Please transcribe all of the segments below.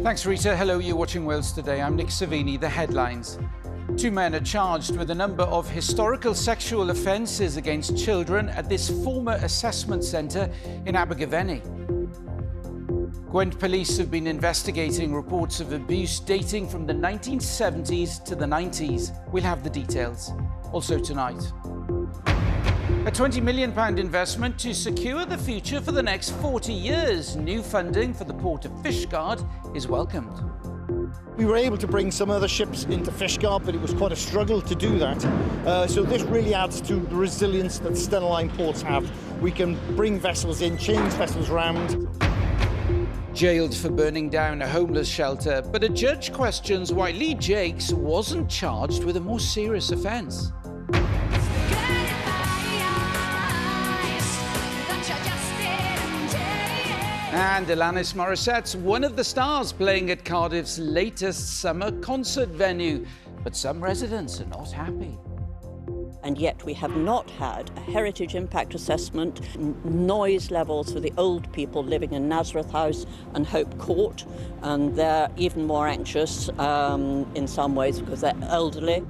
Thanks, Rita. Hello, you're watching Wales Today. I'm Nick Savini. The headlines. 2 men are charged with a number of historical sexual offences against children at this former assessment centre in Abergavenny. Gwent police have been investigating reports of abuse dating from the 1970s to the 90s. We'll have the details. Also tonight. A £20 million investment to secure the future for the next 40 years. New funding for the port of Fishguard is welcomed. We were able to bring some other ships into Fishguard, but it was quite a struggle to do that. So this really adds to the resilience that Stena Line ports have. We can bring vessels in, change vessels around. Jailed for burning down a homeless shelter, but a judge questions why Lee Jakes wasn't charged with a more serious offence. And Alanis Morissette's one of the stars playing at Cardiff's latest summer concert venue. But some residents are not happy. And yet we have not had a heritage impact assessment, noise levels for the old people living in Nazareth House and Hope Court. And they're even more anxious in some ways because they're elderly.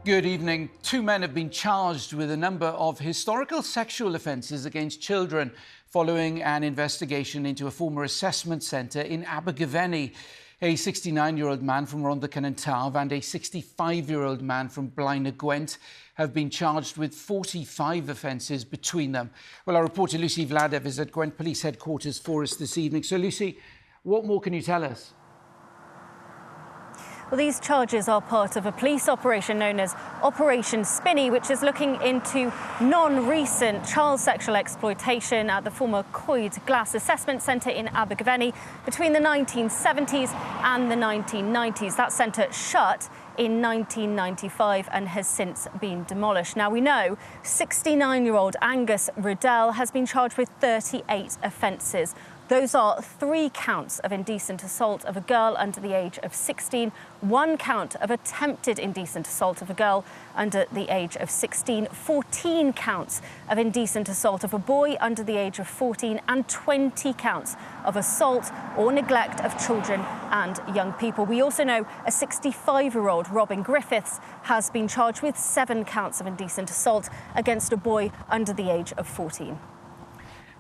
Good evening. 2 men have been charged with a number of historical sexual offences against children following an investigation into a former assessment centre in Abergavenny. A 69-year-old man from Rhondda and Taf and a 65-year-old man from Blaenau Gwent have been charged with 45 offences between them. Well, our reporter Lucy Vladev is at Gwent Police Headquarters for us this evening. So, Lucy, what more can you tell us? Well, these charges are part of a police operation known as Operation Spinney, which is looking into non-recent child sexual exploitation at the former Coed Glass Assessment Centre in Abergavenny between the 1970s and the 1990s. That centre shut in 1995 and has since been demolished. Now, we know 69-year-old Angus Riddell has been charged with 38 offences. Those are 3 counts of indecent assault of a girl under the age of 16, 1 count of attempted indecent assault of a girl under the age of 16, 14 counts of indecent assault of a boy under the age of 14, and 20 counts of assault or neglect of children and young people. We also know a 65-year-old Robin Griffiths has been charged with 7 counts of indecent assault against a boy under the age of 14.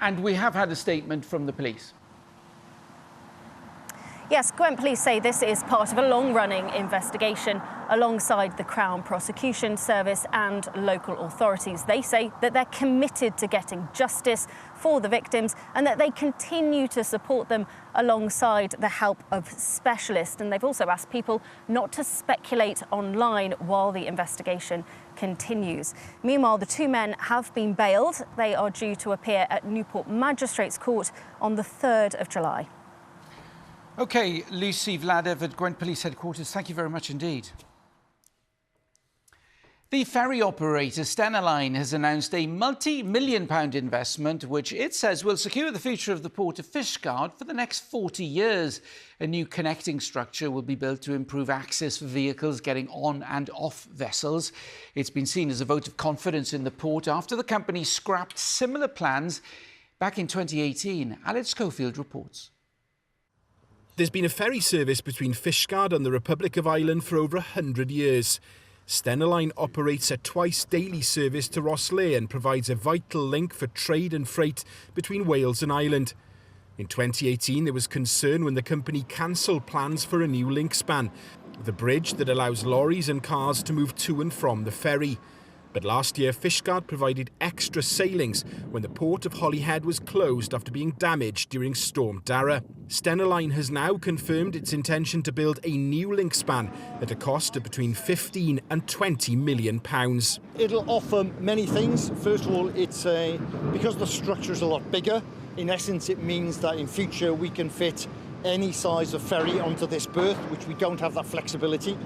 And we have had a statement from the police. Yes, Gwent Police say this is part of a long-running investigation alongside the Crown Prosecution Service and local authorities. They say that they're committed to getting justice for the victims and that they continue to support them alongside the help of specialists. And they've also asked people not to speculate online while the investigation continues. Meanwhile, the 2 men have been bailed. They are due to appear at Newport Magistrates Court on the 3rd of July. OK, Lucy Vladev at Gwent Police Headquarters, thank you very much indeed. The ferry operator Stena Line has announced a multi-million-pound investment which it says will secure the future of the port of Fishguard for the next 40 years. A new connecting structure will be built to improve access for vehicles getting on and off vessels. It's been seen as a vote of confidence in the port after the company scrapped similar plans back in 2018. Alex Schofield reports. There's been a ferry service between Fishguard and the Republic of Ireland for over 100 years. Stena Line operates a twice-daily service to Rosslea and provides a vital link for trade and freight between Wales and Ireland. In 2018, there was concern when the company cancelled plans for a new link span, the bridge that allows lorries and cars to move to and from the ferry. But last year, Fishguard provided extra sailings when the port of Holyhead was closed after being damaged during Storm Dara. Stena Line has now confirmed its intention to build a new link span at a cost of between £15 and £20 million. It'll offer many things. First of all, because the structure is a lot bigger, in essence it means that in future we can fit any size of ferry onto this berth, which we don't have that flexibility.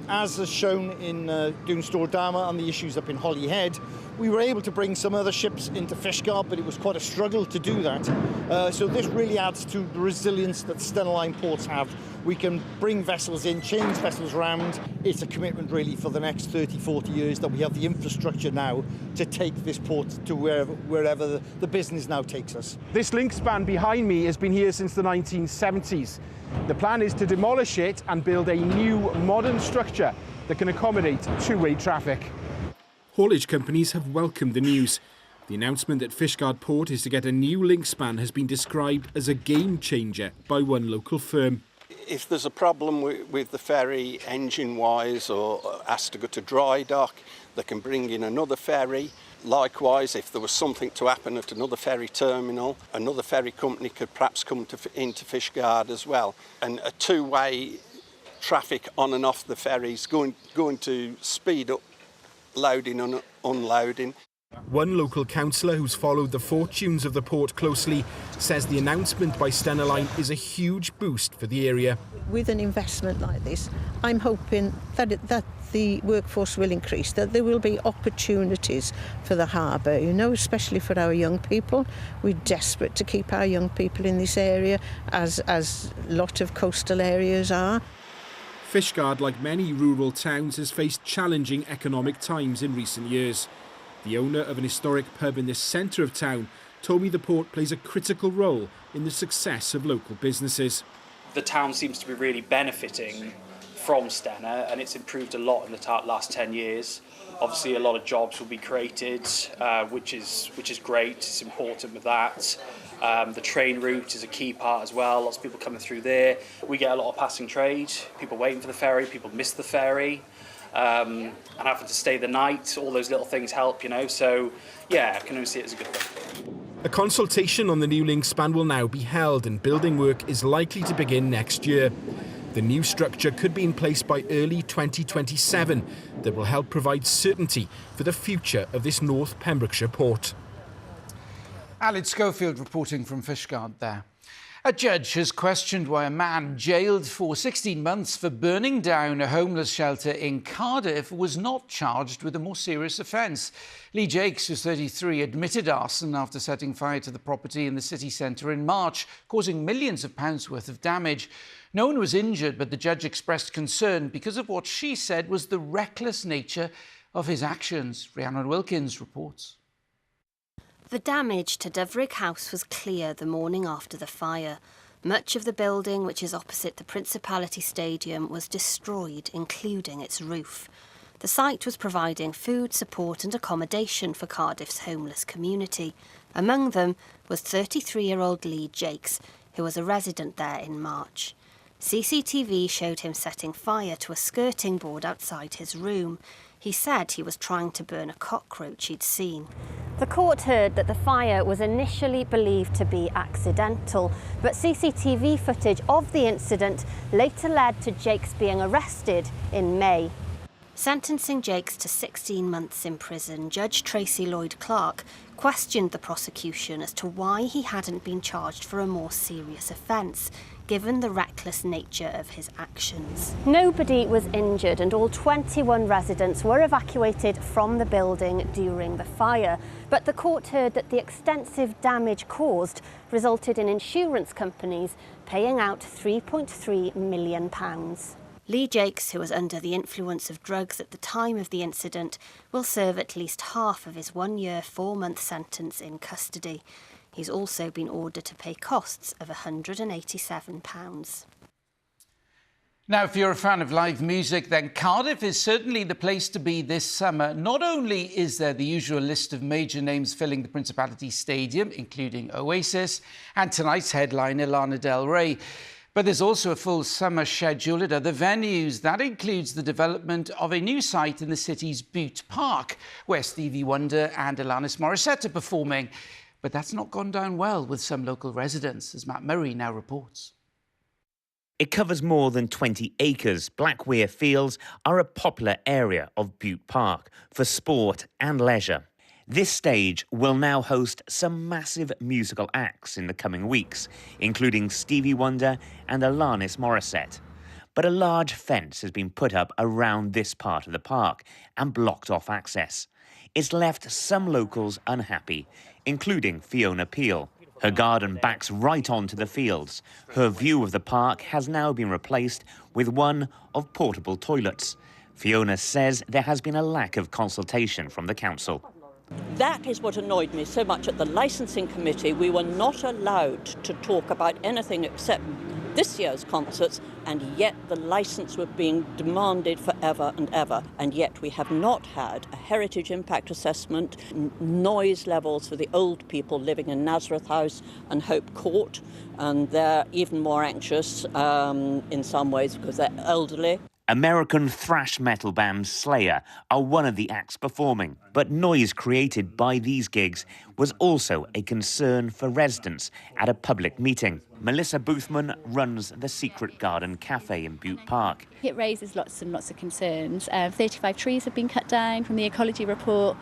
As is shown in Doonstore Dama and the issues up in Holyhead, we were able to bring some other ships into Fishguard, but it was quite a struggle to do that. So this really adds to the resilience that Stena Line ports have. We can bring vessels in, change vessels around. It's a commitment really for the next 30, 40 years that we have the infrastructure now to take this port to wherever the business now takes us. This link span behind me has been here since the 1970s. The plan is to demolish it and build a new modern structure that can accommodate two-way traffic. Haulage companies have welcomed the news. The announcement that Fishguard Port is to get a new link span has been described as a game changer by one local firm. If there's a problem with the ferry engine-wise or has to go to dry dock, they can bring in another ferry. Likewise, if there was something to happen at another ferry terminal, another ferry company could perhaps come into Fishguard as well. And a two-way traffic on and off the ferries going to speed up loading and unloading. One local councillor who's followed the fortunes of the port closely says the announcement by Stena Line is a huge boost for the area. With an investment like this, I'm hoping that the workforce will increase, that there will be opportunities for the harbour, especially for our young people. We're desperate to keep our young people in this area, as a lot of coastal areas are. Fishguard, like many rural towns, has faced challenging economic times in recent years. The owner of an historic pub in the centre of town told me the port plays a critical role in the success of local businesses. The town seems to be really benefiting from Stena, and it's improved a lot in the last 10 years. Obviously, a lot of jobs will be created, which is great. It's important with that. The train route is a key part as well. Lots of people coming through there. We get a lot of passing trade. People waiting for the ferry. People miss the ferry. And having to stay the night, all those little things help, So, yeah, I can only see it as a good thing. A consultation on the new link span will now be held and building work is likely to begin next year. The new structure could be in place by early 2027 that will help provide certainty for the future of this North Pembrokeshire port. Alid Schofield reporting from Fishguard there. A judge has questioned why a man jailed for 16 months for burning down a homeless shelter in Cardiff was not charged with a more serious offence. Lee Jakes, who's 33, admitted arson after setting fire to the property in the city centre in March, causing millions of pounds worth of damage. No one was injured, but the judge expressed concern because of what she said was the reckless nature of his actions. Rhiannon Wilkins reports. The damage to Dyfrig House was clear the morning after the fire. Much of the building, which is opposite the Principality Stadium, was destroyed, including its roof. The site was providing food, support and accommodation for Cardiff's homeless community. Among them was 33-year-old Lee Jakes, who was a resident there in March. CCTV showed him setting fire to a skirting board outside his room. He said he was trying to burn a cockroach he'd seen. The court heard that the fire was initially believed to be accidental, but CCTV footage of the incident later led to Jakes being arrested in May. Sentencing Jakes to 16 months in prison, Judge Tracy Lloyd-Clark questioned the prosecution as to why he hadn't been charged for a more serious offence, given the reckless nature of his actions. Nobody was injured and all 21 residents were evacuated from the building during the fire. But the court heard that the extensive damage caused resulted in insurance companies paying out £3.3 million. Lee Jakes, who was under the influence of drugs at the time of the incident, will serve at least half of his 1-year, 4-month sentence in custody. He's also been ordered to pay costs of £187. Now, if you're a fan of live music, then Cardiff is certainly the place to be this summer. Not only is there the usual list of major names filling the Principality Stadium, including Oasis, and tonight's headliner, Lana Del Rey, but there's also a full summer schedule at other venues. That includes the development of a new site in the city's Bute Park, where Stevie Wonder and Alanis Morissette are performing. But that's not gone down well with some local residents, as Matt Murray now reports. It covers more than 20 acres. Blackweir Fields are a popular area of Bute Park for sport and leisure. This stage will now host some massive musical acts in the coming weeks, including Stevie Wonder and Alanis Morissette. But a large fence has been put up around this part of the park and blocked off access. It's left some locals unhappy, including Fiona Peel. Her garden backs right onto the fields. Her view of the park has now been replaced with one of portable toilets. Fiona says there has been a lack of consultation from the council. That is what annoyed me so much at the licensing committee. We were not allowed to talk about anything except this year's concerts, and yet the licence was being demanded forever and ever. And yet we have not had a heritage impact assessment, noise levels for the old people living in Nazareth House and Hope Court, and they're even more anxious in some ways because they're elderly. American thrash metal band Slayer are one of the acts performing, but noise created by these gigs was also a concern for residents at a public meeting. Melissa Boothman runs the Secret Garden Cafe in Butte Park. It raises lots and lots of concerns. 35 trees have been cut down from the ecology report.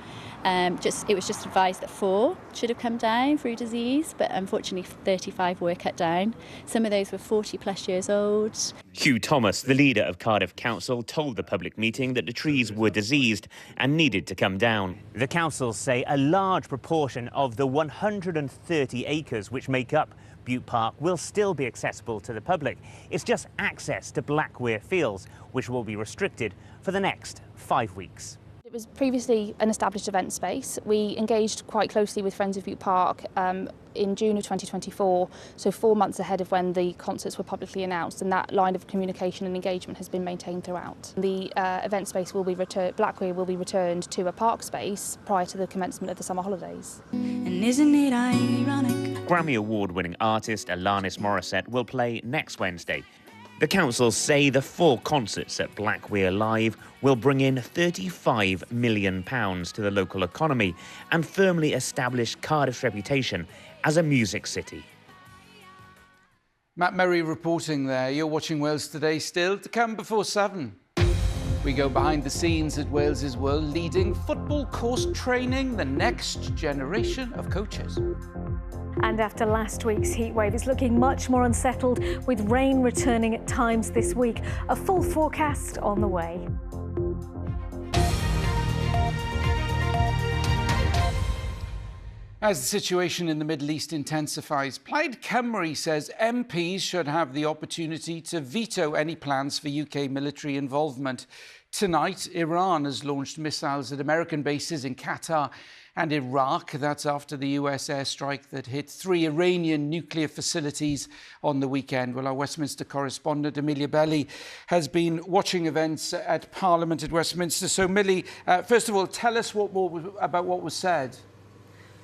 It was just advised that 4 should have come down through disease, but unfortunately 35 were cut down. Some of those were 40 plus years old. Hugh Thomas, the leader of Cardiff Council, told the public meeting that the trees were diseased and needed to come down. The council say a large proportion of the 130 acres which make up Butte Park will still be accessible to the public. It's just access to Blackweir Fields, which will be restricted for the next 5 weeks. It was previously an established event space. We engaged quite closely with Friends of Butte Park in June of 2024, so 4 months ahead of when the concerts were publicly announced, and that line of communication and engagement has been maintained throughout. The event space will be Blackweir will be returned to a park space prior to the commencement of the summer holidays. And isn't it ironic? Grammy Award-winning artist Alanis Morissette will play next Wednesday. The council say the 4 concerts at Blackweir Live will bring in £35 million to the local economy and firmly establish Cardiff's reputation as a music city. Matt Murray reporting there. You're watching Wales Today, still to come before 7. We go behind the scenes at Wales's world-leading football course training the next generation of coaches. And after last week's heatwave, it's looking much more unsettled, with rain returning at times this week. A full forecast on the way. As the situation in the Middle East intensifies, Plaid Cymru says MPs should have the opportunity to veto any plans for UK military involvement. Tonight, Iran has launched missiles at American bases in Qatar and Iraq. That's after the US airstrike that hit 3 Iranian nuclear facilities on the weekend. Well, our Westminster correspondent, Amelia Belly, has been watching events at Parliament at Westminster. So, Millie, first of all, tell us about what was said.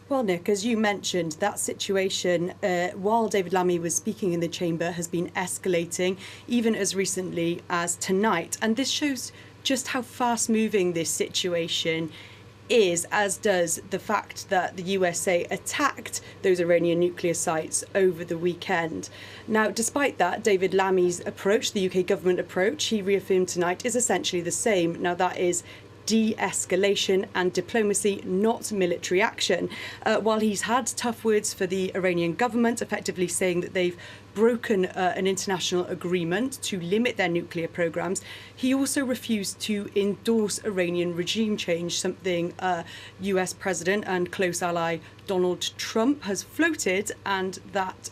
Well, Nick, as you mentioned, that situation, while David Lammy was speaking in the chamber, has been escalating, even as recently as tonight. And this shows just how fast-moving this situation is, as does the fact that the USA attacked those Iranian nuclear sites over the weekend. Now, despite that, David Lammy's approach, the UK government approach, he reaffirmed tonight, is essentially the same. Now, that is de-escalation and diplomacy, not military action. While he's had tough words for the Iranian government, effectively saying that they've broken an international agreement to limit their nuclear programs, he also refused to endorse Iranian regime change, something US President and close ally Donald Trump has floated, and that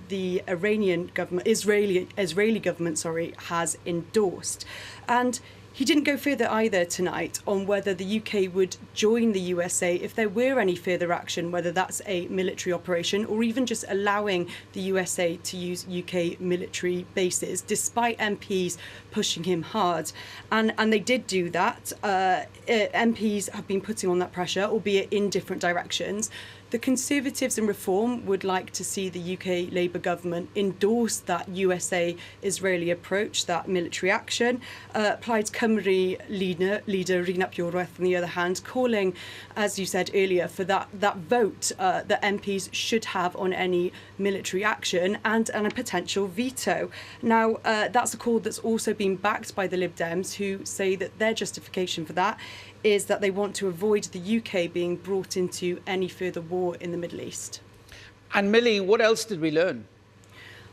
the Iranian government, Israeli government, has endorsed. And he didn't go further either tonight on whether the UK would join the USA if there were any further action, whether that's a military operation or even just allowing the USA to use UK military bases, despite MPs pushing him hard. And they did do that. MPs have been putting on that pressure, albeit in different directions. The Conservatives and Reform would like to see the UK Labour government endorse that USA-Israeli approach, that military action. Plaid Cymru leader Rhun ap Iorwerth, on the other hand, calling, as you said earlier, for that vote that MPs should have on any military action and a potential veto. Now, that's a call that's also been backed by the Lib Dems, who say that their justification for that is that they want to avoid the UK being brought into any further war in the Middle East. And Millie, what else did we learn?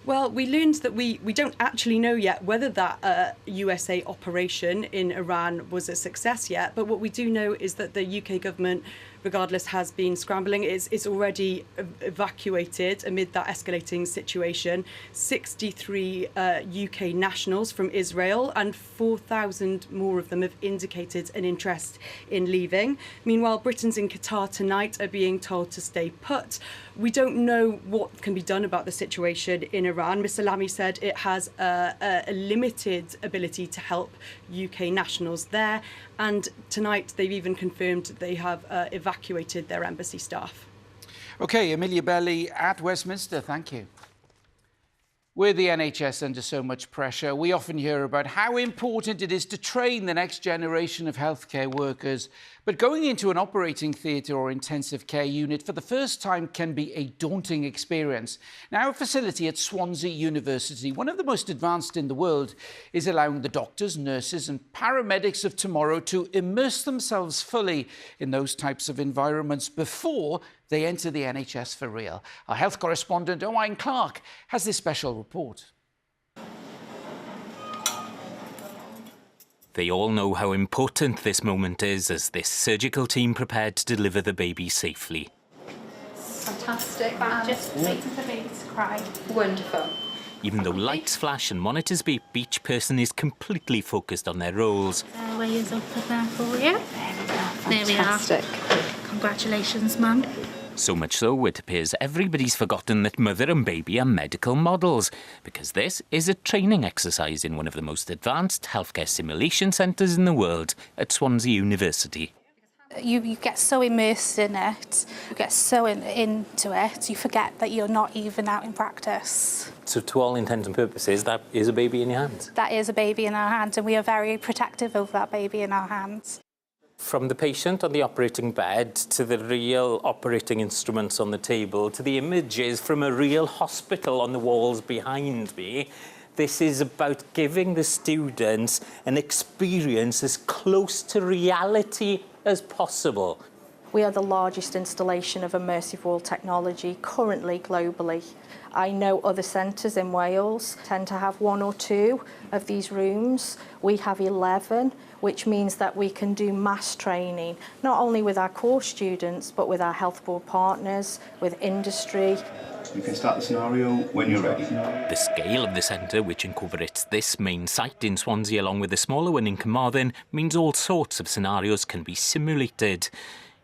Well, we learned that we don't actually know yet whether that USA operation in Iran was a success yet, but what we do know is that the UK government, regardless, has been scrambling. It's already evacuated amid that escalating situation 63 UK nationals from Israel, and 4,000 more of them have indicated an interest in leaving. Meanwhile, Britons in Qatar tonight are being told to stay put. We don't know what can be done about the situation in Iran. Mr. Lamy said it has a limited ability to help UK nationals there, and tonight they've even confirmed that they have evacuated their embassy staff. OK, Amelia Belly at Westminster, thank you. With the NHS under so much pressure, we often hear about how important it is to train the next generation of healthcare workers. But going into an operating theatre or intensive care unit for the first time can be a daunting experience. Now, a facility at Swansea University, one of the most advanced in the world, is allowing the doctors, nurses and paramedics of tomorrow to immerse themselves fully in those types of environments before they enter the NHS for real. Our health correspondent, Owain Clark, has this special report. They all know how important this moment is as this surgical team prepared to deliver the baby safely. Fantastic. I'm just waiting for the baby to cry. Wonderful. Even though lights flash and monitors beep, each person is completely focused on their roles. Weighs up there for you. There we are. Fantastic. Congratulations, Mum. So much so, it appears everybody's forgotten that mother and baby are medical models, because this is a training exercise in one of the most advanced healthcare simulation centres in the world at Swansea University. You get so immersed in it, you get so into it, you forget that you're not even out in practice. So to all intents and purposes, that is a baby in your hands? That is a baby in our hands, and we are very protective of that baby in our hands. From the patient on the operating bed to the real operating instruments on the table to the images from a real hospital on the walls behind me, this is about giving the students an experience as close to reality as possible. We are the largest installation of immersive world technology currently globally. I know other centres in Wales tend to have 1 or 2 of these rooms. We have 11, which means that we can do mass training, not only with our core students, but with our health board partners, with industry. You can start the scenario when you're ready. The scale of the centre, which incorporates this main site in Swansea along with a smaller one in Carmarthen, means all sorts of scenarios can be simulated.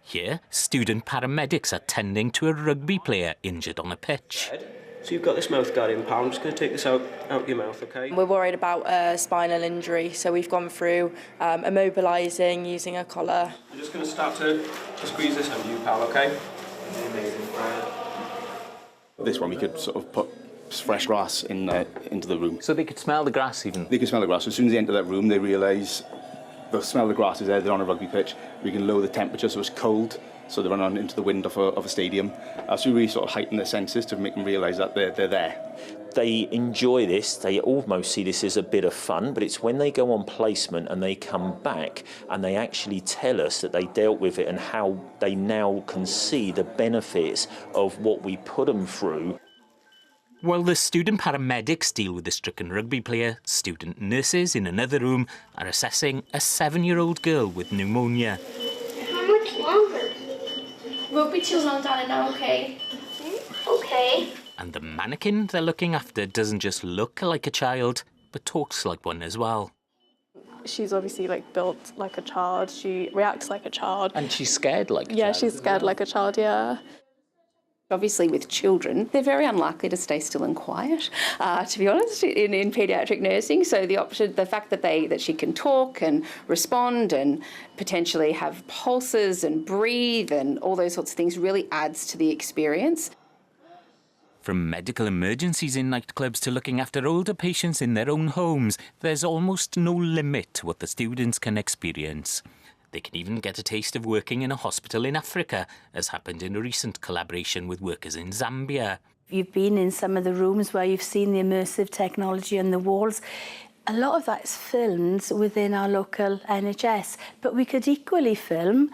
Here, student paramedics are tending to a rugby player injured on a pitch. So you've got this mouth guard in, pal. I'm just going to take this out your mouth, OK? We're worried about a spinal injury, so we've gone through immobilising, using a collar. I'm just going to start to squeeze this under you, pal, OK? Amazing. This one we could sort of put fresh grass into the room. So they could smell the grass even? They could smell the grass. As soon as they enter that room, they realise the smell of the grass is there. They're on a rugby pitch. We can lower the temperature so it's cold, so they run on into the wind of a stadium. So we really sort of heighten their senses to make them realise that they're there. They enjoy this, they almost see this as a bit of fun, but it's when they go on placement and they come back and they actually tell us that they dealt with it and how they now can see the benefits of what we put them through. While the student paramedics deal with the stricken rugby player, student nurses in another room are assessing a 7-year-old girl with pneumonia. How much longer? Won't be too long, darling, now, OK? OK. And the mannequin they're looking after doesn't just look like a child, but talks like one as well. She's obviously built like a child. She reacts like a child. And she's scared like a child. Yeah, she's scared like a child, yeah. Obviously, with children, they're very unlikely to stay still and quiet, to be honest, in paediatric nursing. So the fact that she can talk and respond and potentially have pulses and breathe and all those sorts of things really adds to the experience. From medical emergencies in nightclubs to looking after older patients in their own homes, there's almost no limit to what the students can experience. They can even get a taste of working in a hospital in Africa, as happened in a recent collaboration with workers in Zambia. You've been in some of the rooms where you've seen the immersive technology on the walls. A lot of that is filmed within our local NHS, but we could equally film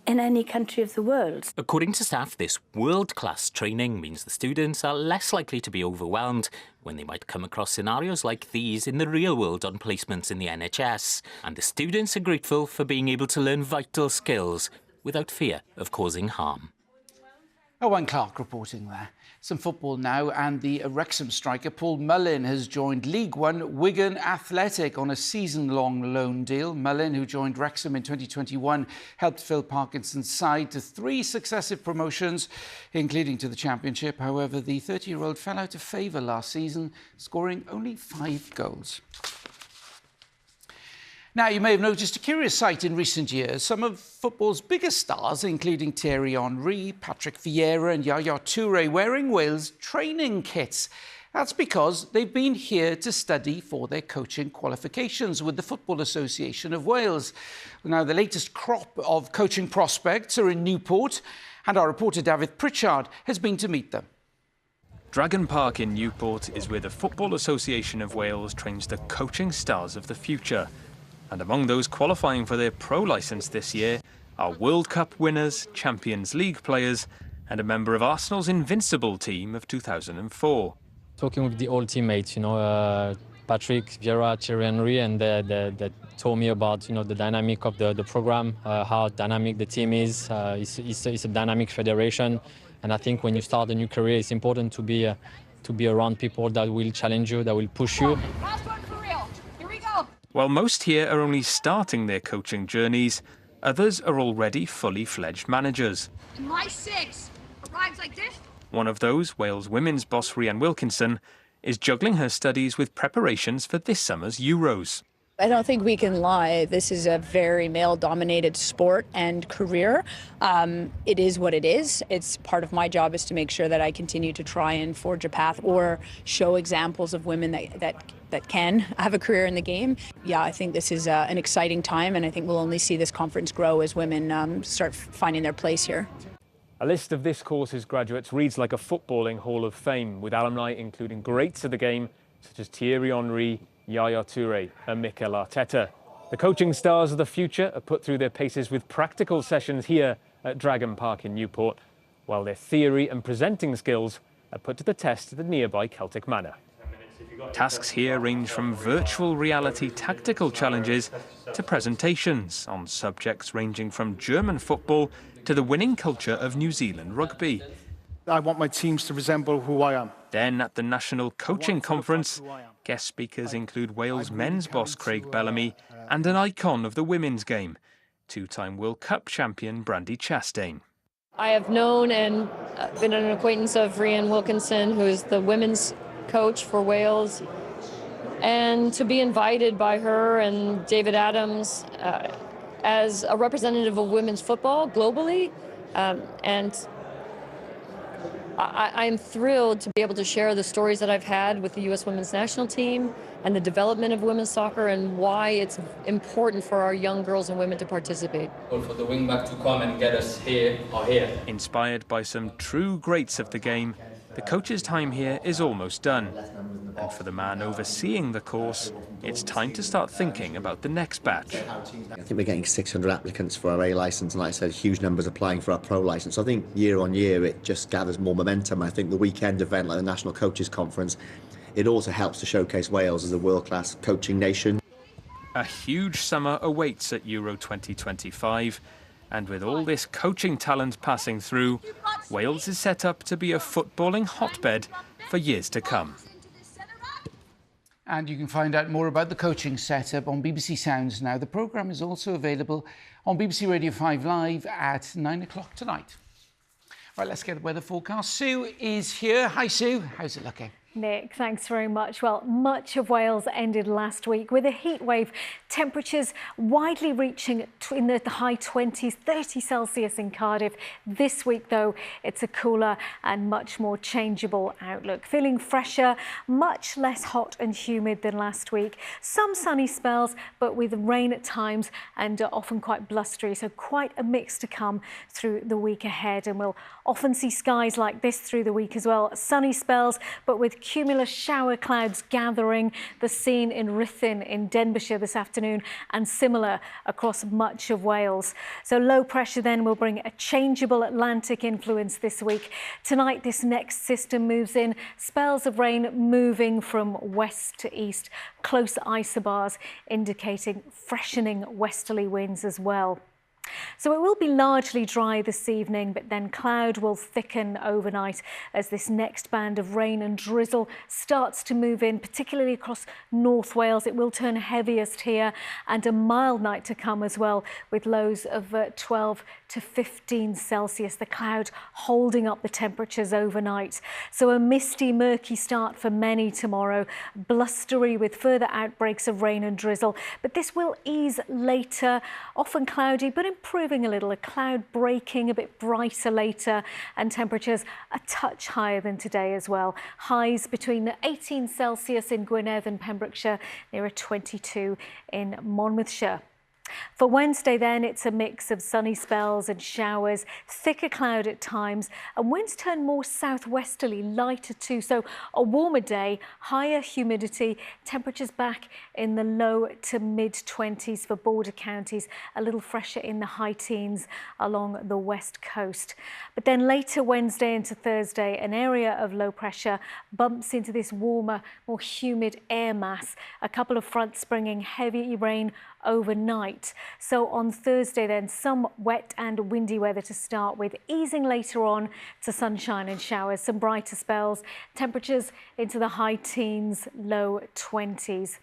in any country of the world. According to staff, this world-class training means the students are less likely to be overwhelmed when they might come across scenarios like these in the real world on placements in the NHS. And the students are grateful for being able to learn vital skills without fear of causing harm. Owen Clark reporting there. Some football now, and the Wrexham striker Paul Mullin has joined League One Wigan Athletic on a season-long loan deal. Mullin, who joined Wrexham in 2021, helped Phil Parkinson's side to 3 successive promotions, including to the Championship. However, the 30-year-old fell out of favour last season, scoring only 5 goals. Now, you may have noticed a curious sight in recent years. Some of football's biggest stars, including Thierry Henry, Patrick Vieira and Yaya Toure, wearing Wales training kits. That's because they've been here to study for their coaching qualifications with the Football Association of Wales. Now, the latest crop of coaching prospects are in Newport, and our reporter David Pritchard has been to meet them. Dragon Park in Newport is where the Football Association of Wales trains the coaching stars of the future. And among those qualifying for their pro licence this year are World Cup winners, Champions League players, and a member of Arsenal's invincible team of 2004. Talking with the old teammates, Patrick Vieira, Thierry Henry, and they told me about the dynamic of the program, how dynamic the team is. It's a dynamic federation, and I think when you start a new career, it's important to be around people that will challenge you, that will push you. While most here are only starting their coaching journeys, others are already fully fledged managers. My 6 arrives like this. One of those, Wales women's boss Rhian Wilkinson, is juggling her studies with preparations for this summer's Euros. I don't think we can lie. This is a very male-dominated sport and career. It is what it is. It's part of my job is to make sure that I continue to try and forge a path or show examples of women that can have a career in the game. Yeah, I think this is an exciting time, and I think we'll only see this conference grow as women start finding their place here. A list of this course's graduates reads like a footballing hall of fame, with alumni including greats of the game such as Thierry Henry, Yaya Toure and Mikel Arteta. The coaching stars of the future are put through their paces with practical sessions here at Dragon Park in Newport, while their theory and presenting skills are put to the test at the nearby Celtic Manor. Tasks here range from virtual reality tactical challenges to presentations on subjects ranging from German football to the winning culture of New Zealand rugby. I want my teams to resemble who I am. Then at the National Coaching Conference, guest speakers include Wales men's boss Craig Bellamy and an icon of the women's game, 2-time World Cup champion Brandy Chastain. I have known and been an acquaintance of Rhian Wilkinson, who is the women's coach for Wales, and to be invited by her and David Adams as a representative of women's football globally, and I'm thrilled to be able to share the stories that I've had with the U.S. women's national team and the development of women's soccer and why it's important for our young girls and women to participate. For the wingback to come and get us here or here. Inspired by some true greats of the game, the coach's time here is almost done. And for the man overseeing the course, it's time to start thinking about the next batch. I think we're getting 600 applicants for our A licence, and like I said, huge numbers applying for our pro licence. So I think year on year it just gathers more momentum. I think the weekend event like the National Coaches Conference, it also helps to showcase Wales as a world-class coaching nation. A huge summer awaits at Euro 2025. And with all this coaching talent passing through, Wales is set up to be a footballing hotbed for years to come. And you can find out more about the coaching setup on BBC Sounds now. The programme is also available on BBC Radio 5 Live at 9 o'clock tonight. Right, let's get the weather forecast. Sue is here. Hi, Sue. How's it looking? Nick, thanks very much. Well, much of Wales ended last week with a heat wave. Temperatures widely reaching in the high 20s, 30 Celsius in Cardiff. This week, though, it's a cooler and much more changeable outlook. Feeling fresher, much less hot and humid than last week. Some sunny spells, but with rain at times and often quite blustery. So quite a mix to come through the week ahead. And we'll often see skies like this through the week as well. Sunny spells, but with cumulus shower clouds gathering, the scene in Ruthin in Denbighshire this afternoon, and similar across much of Wales. So low pressure then will bring a changeable Atlantic influence this week. Tonight, this next system moves in, spells of rain moving from west to east, close isobars indicating freshening westerly winds as well. So it will be largely dry this evening, but then cloud will thicken overnight as this next band of rain and drizzle starts to move in, particularly across North Wales. It will turn heaviest here, and a mild night to come as well, with lows of 12 to 15 Celsius. The cloud holding up the temperatures overnight. So a misty, murky start for many tomorrow, blustery with further outbreaks of rain and drizzle. But this will ease later, often cloudy, but improving a little. A cloud breaking, a bit brighter later, and temperatures a touch higher than today as well. Highs between 18 Celsius in Gwynedd and Pembrokeshire, nearer 22 in Monmouthshire. For Wednesday then, it's a mix of sunny spells and showers, thicker cloud at times, and winds turn more southwesterly, lighter too. So a warmer day, higher humidity, temperatures back in the low to mid-20s for border counties, a little fresher in the high teens along the west coast. But then later Wednesday into Thursday, an area of low pressure bumps into this warmer, more humid air mass. A couple of fronts bringing heavy rain overnight. So on Thursday then, some wet and windy weather to start with, easing later on to sunshine and showers, some brighter spells, temperatures into the high teens, low 20s.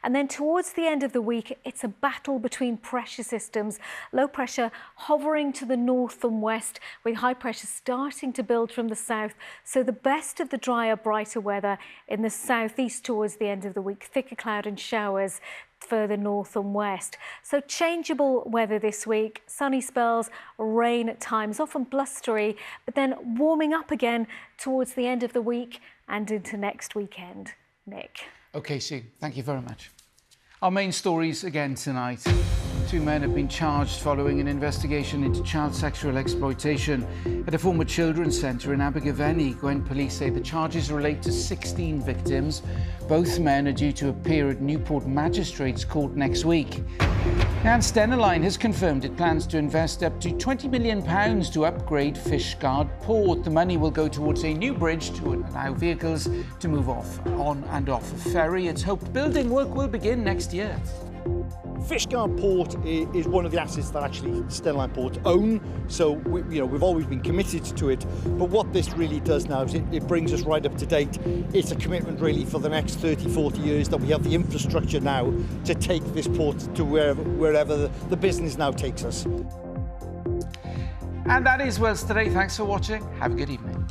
And then towards the end of the week, it's a battle between pressure systems. Low pressure hovering to the north and west, with high pressure starting to build from the south. So the best of the drier, brighter weather in the southeast towards the end of the week, thicker cloud and showers further north and west. So changeable weather this week, sunny spells, rain at times, often blustery, but then warming up again towards the end of the week and into next weekend. Nick. OK, Sue, thank you very much. Our main stories again tonight. 2 men have been charged following an investigation into child sexual exploitation at a former children's centre in Abergavenny. Gwent police say the charges relate to 16 victims. Both men are due to appear at Newport Magistrates Court next week. And Stena has confirmed it plans to invest up to £20 million to upgrade Fishguard port. The money will go towards a new bridge to allow vehicles to move on and off a ferry. It's hoped building work will begin next year. Fishguard Port is one of the assets that actually Stena Port own, so we've always been committed to it. But what this really does now is it brings us right up to date. It's a commitment really for the next 30, 40 years that we have the infrastructure now to take this port to wherever the business now takes us. And that is Wales Today. Thanks for watching. Have a good evening.